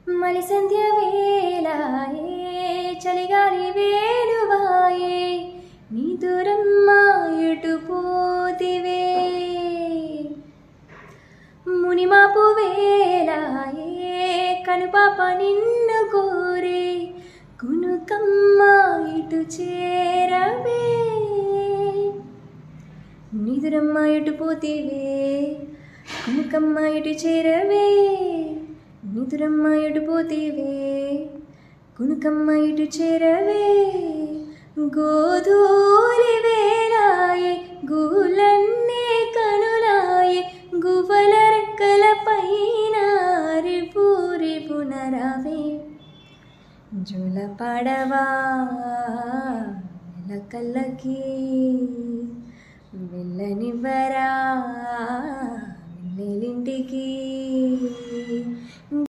మలి సంధ్య వేళాయే చలిగాలి వేణువాయే నీ దూరమ్మ ఎటు పోతివే మునిమాపు వేళాయే కనుపాప నిన్ను కోరే కునుకమ్మ ఇటు చేరవే నిదురమ్మ ఇటు పోతివే కునుకమ్మ ఇటు చేరవే నిదురమ్మ ఇటు పోతివే కునుకమ్మ ఇటు చేరవే గోధూలి వేళాయే గూలన్నే కనులాయే గువ్వల రెక్కల పైన రిపూరి పునరావే జోల పాడవా కళ్ళకి వెళ్ళనివ్వరా వెళ్ళింటికి